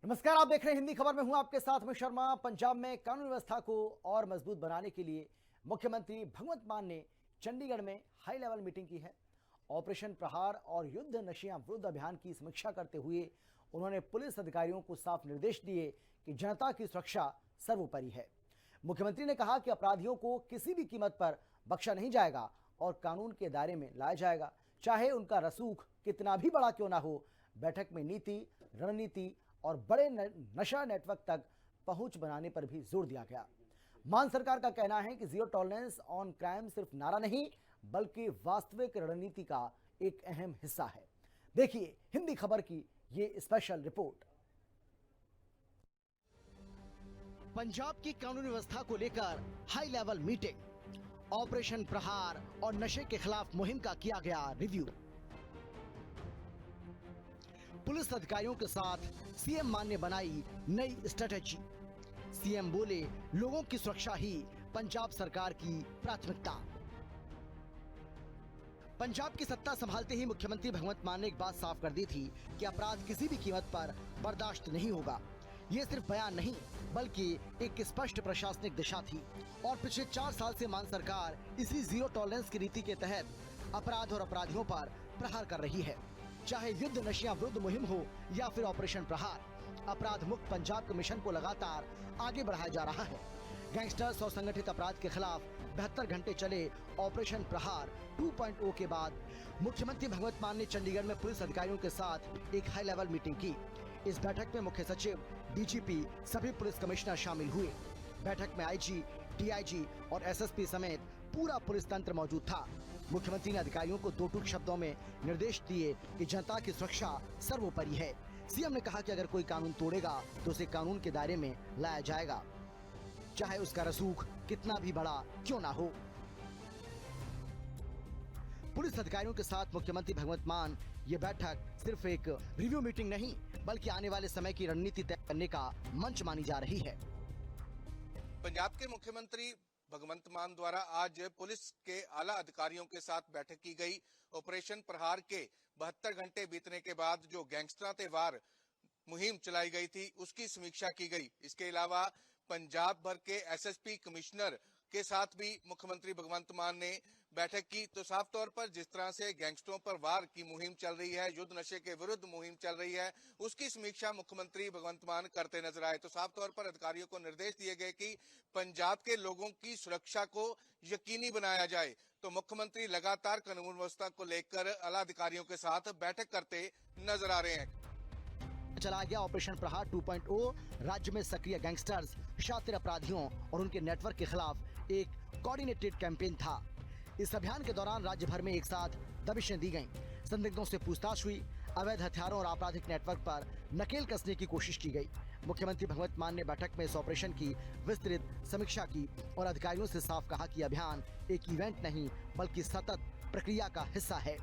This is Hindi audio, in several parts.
नमस्कार, आप देख रहे हैं हिंदी खबर में हूं आपके साथ में शर्मा। पंजाब में कानून व्यवस्था को और मजबूत बनाने के लिए मुख्यमंत्री भगवंत मान ने चंडीगढ़ में हाई लेवल मीटिंग की है। ऑपरेशन प्रहार और युद्ध नशिया विरुद्ध अभियान की समीक्षा करते हुए उन्होंने पुलिस अधिकारियों को साफ निर्देश दिए कि जनता की सुरक्षा सर्वोपरि है। मुख्यमंत्री ने कहा कि अपराधियों को किसी भी कीमत पर बख्शा नहीं जाएगा और कानून के दायरे में लाया जाएगा, चाहे उनका रसूख कितना भी बड़ा क्यों ना हो। बैठक में नीति, रणनीति और बड़े नशा नेटवर्क तक पहुंच बनाने पर भी जोर दिया गया। मान सरकार का कहना है कि जीरो टॉलरेंस ऑन क्राइम सिर्फ नारा नहीं बल्कि वास्तविक रणनीति का एक अहम हिस्सा है। देखिए हिंदी खबर की ये स्पेशल रिपोर्ट। पंजाब की कानून व्यवस्था को लेकर हाई लेवल मीटिंग, ऑपरेशन प्रहार और नशे के खिलाफ मुहिम का किया गया रिव्यू। पुलिस अधिकारियों के साथ सीएम मान ने बनाई नई स्ट्रेटेजी। सीएम बोले, लोगों की सुरक्षा ही पंजाब सरकार की प्राथमिकता। पंजाब की सत्ता संभालते ही मुख्यमंत्री भगवंत मान ने एक बात साफ कर दी थी कि अपराध किसी भी कीमत पर बर्दाश्त नहीं होगा। ये सिर्फ बयान नहीं बल्कि एक स्पष्ट प्रशासनिक दिशा थी और पिछले 4 साल से मान सरकार इसी जीरो टॉलरेंस की नीति के तहत अपराध और अपराधियों पर प्रहार कर रही है। चाहे युद्ध नशिया विरुद्ध मुहिम हो या फिर ऑपरेशन प्रहार, अपराध मुक्त पंजाब के मिशन को लगातार आगे बढ़ाया जा रहा है। गैंगस्टर्स और संगठित अपराध के खिलाफ 72 घंटे चले ऑपरेशन प्रहार 2.0 के बाद मुख्यमंत्री भगवंत मान ने चंडीगढ़ में पुलिस अधिकारियों के साथ एक हाई लेवल मीटिंग की। इस बैठक में मुख्य सचिव, डीजीपी, सभी पुलिस कमिश्नर शामिल हुए। बैठक में आईजी, डीआईजी और एसएसपी समेत पूरा पुलिस तंत्र मौजूद था। मुख्यमंत्री ने अधिकारियों को दो टूक शब्दों में निर्देश दिए कि जनता की सुरक्षा सर्वोपरि है। सीएम ने कहा कि अगर कोई कानून तोड़ेगा तो उसे कानून के दायरे में लाया जाएगा, चाहे उसका रसूख कितना भी बड़ा क्यों ना हो। पुलिस अधिकारियों के साथ मुख्यमंत्री भगवंत मान ये बैठक सिर्फ एक रिव्यू मीटिंग नहीं बल्कि आने वाले समय की रणनीति तय करने का मंच मानी जा रही है। पंजाब के मुख्यमंत्री भगवंत मान द्वारा आज पुलिस के आला अधिकारियों के साथ बैठक की गई। ऑपरेशन प्रहार के 72 घंटे बीतने के बाद जो गैंगस्टर ते वार मुहिम चलाई गई थी उसकी समीक्षा की गई। इसके अलावा पंजाब भर के एसएसपी कमिश्नर के साथ भी मुख्यमंत्री भगवंत मान ने बैठक की। तो साफ तौर पर जिस तरह से गैंगस्टरों पर वार की मुहिम चल रही है, युद्ध नशे के विरुद्ध मुहिम चल रही है, उसकी समीक्षा मुख्यमंत्री भगवंत मान करते नजर आए। तो साफ तौर पर अधिकारियों को निर्देश दिए गए कि पंजाब के लोगों की सुरक्षा को यकीनी बनाया जाए। तो मुख्यमंत्री लगातार कानून व्यवस्था को लेकर आला अधिकारियों के साथ बैठक करते नजर आ रहे हैं। चलाया गया ऑपरेशन प्रहार 2.0 राज्य में सक्रिय गैंगस्टर्स, शातिर अपराधियों और उनके नेटवर्क के खिलाफ एक कोऑर्डिनेटेड कैंपेन था। इस अभियान के दौरान राज्य भर में एक साथ दबिशें दी गईं, संदिग्धों से पूछताछ हुई, अवैध हथियारों और आपराधिक नेटवर्क पर नकेल कसने की कोशिश की गई। मुख्यमंत्री भगवंत मान ने बैठक में इस ऑपरेशन की विस्तृत समीक्षा की और अधिकारियों से साफ कहा कि अभियान एक इवेंट नहीं बल्कि सतत प्रक्रिया का हिस्सा है।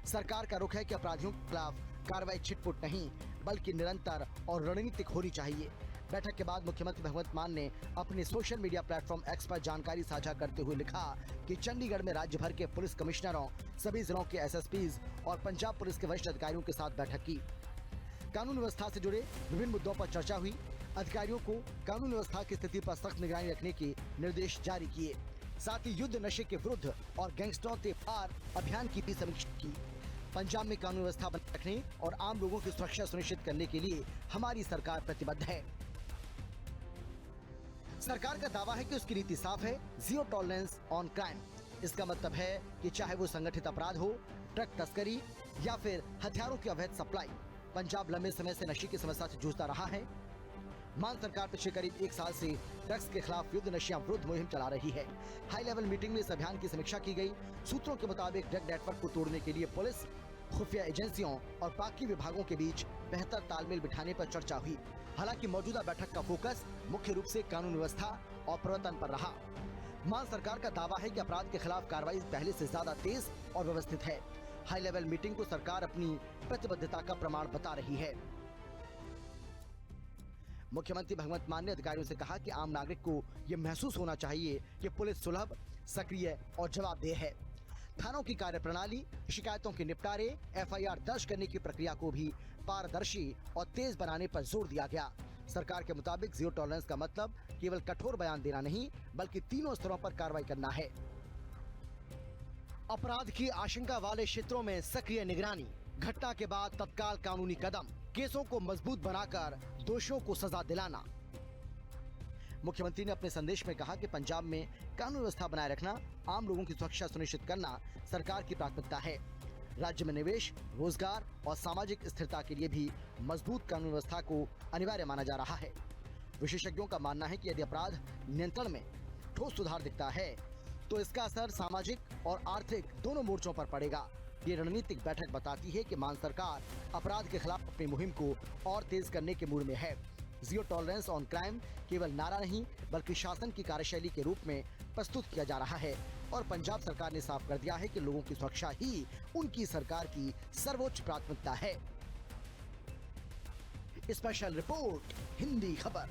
सरकार का रुख है कि अपराधियों के खिलाफ कार्रवाई छिटपुट नहीं बल्कि निरंतर और रणनीतिक होनी चाहिए। बैठक के बाद मुख्यमंत्री भगवंत मान ने अपने सोशल मीडिया प्लेटफॉर्म एक्स पर जानकारी साझा करते हुए लिखा कि चंडीगढ़ में राज्य भर के पुलिस कमिश्नरों, सभी जिलों के एसएसपीज और पंजाब पुलिस के वरिष्ठ अधिकारियों के साथ बैठक की। कानून व्यवस्था से जुड़े विभिन्न मुद्दों पर चर्चा हुई। अधिकारियों को कानून व्यवस्था की स्थिति पर सख्त निगरानी रखने के निर्देश जारी किए। साथ ही युद्ध नशे के विरुद्ध और गैंगस्टरों के पार अभियान की भी समीक्षा की। पंजाब में कानून व्यवस्था बनाए रखने और आम लोगों की सुरक्षा सुनिश्चित करने के लिए हमारी सरकार प्रतिबद्ध है। सरकार का दावा है कि उसकी नीति साफ है, जीरो टॉलरेंस ऑन क्राइम। इसका मतलब है कि चाहे वो संगठित अपराध हो, ड्रग तस्करी या फिर हथियारों की अवैध सप्लाई, पंजाब लंबे समय से नशे की समस्या से जूझता रहा है। मान सरकार पिछले करीब 1 साल से ड्रग्स के खिलाफ युद्ध नशिया विरुद्ध मुहिम चला रही है। हाई लेवल मीटिंग में इस अभियान की समीक्षा की गई। सूत्रों के मुताबिक ड्रग नेटवर्क को तोड़ने के लिए पुलिस, खुफिया एजेंसियों और बाकी विभागों के बीच बेहतर तालमेल बिठाने पर चर्चा हुई। हालांकि मौजूदा बैठक का फोकस मुख्य रूप से कानून व्यवस्था और प्रवर्तन पर रहा। मान सरकार का दावा है कि अपराध के खिलाफ कार्रवाई पहले से ज्यादा तेज और व्यवस्थित है। हाई लेवल मीटिंग को सरकार अपनी प्रतिबद्धता का प्रमाण बता रही है। मुख्यमंत्री भगवंत मान ने अधिकारियों से कहा कि आम नागरिक को यह महसूस होना चाहिए कि पुलिस सुलभ, सक्रिय और जवाबदेह है। थानों की कार्यप्रणाली, शिकायतों के निपटारे, एफआईआर दर्ज करने की प्रक्रिया को भी पारदर्शी और तेज बनाने पर जोर दिया गया। सरकार के मुताबिक जीरो टॉलरेंस का मतलब केवल कठोर बयान देना नहीं, बल्कि तीनों स्तरों पर कार्रवाई करना है। अपराध की आशंका वाले क्षेत्रों में सक्रिय निगरानी, घटना के बाद तत्काल कानूनी कदम, केसों को मजबूत बनाकर दोषियों को सजा दिलाना। मुख्यमंत्री ने अपने संदेश में कहा कि पंजाब में कानून व्यवस्था बनाए रखना, आम लोगों की सुरक्षा सुनिश्चित करना सरकार की प्राथमिकता है। राज्य में निवेश, रोजगार और सामाजिक स्थिरता के लिए भी मजबूत कानून व्यवस्था को अनिवार्य माना जा रहा है। विशेषज्ञों का मानना है कि यदि अपराध नियंत्रण में ठोस सुधार दिखता है तो इसका असर सामाजिक और आर्थिक दोनों मोर्चों पर पड़ेगा। ये रणनीतिक बैठक बताती है कि मान सरकार अपराध के खिलाफ अपनी मुहिम को और तेज करने के मूड में है। जीरो टॉलरेंस ऑन क्राइम केवल नारा नहीं, बल्कि शासन की कार्यशैली के रूप में प्रस्तुत किया जा रहा है और पंजाब सरकार ने साफ कर दिया है कि लोगों की सुरक्षा ही उनकी सरकार की सर्वोच्च प्राथमिकता है। स्पेशल रिपोर्ट, हिंदी खबर।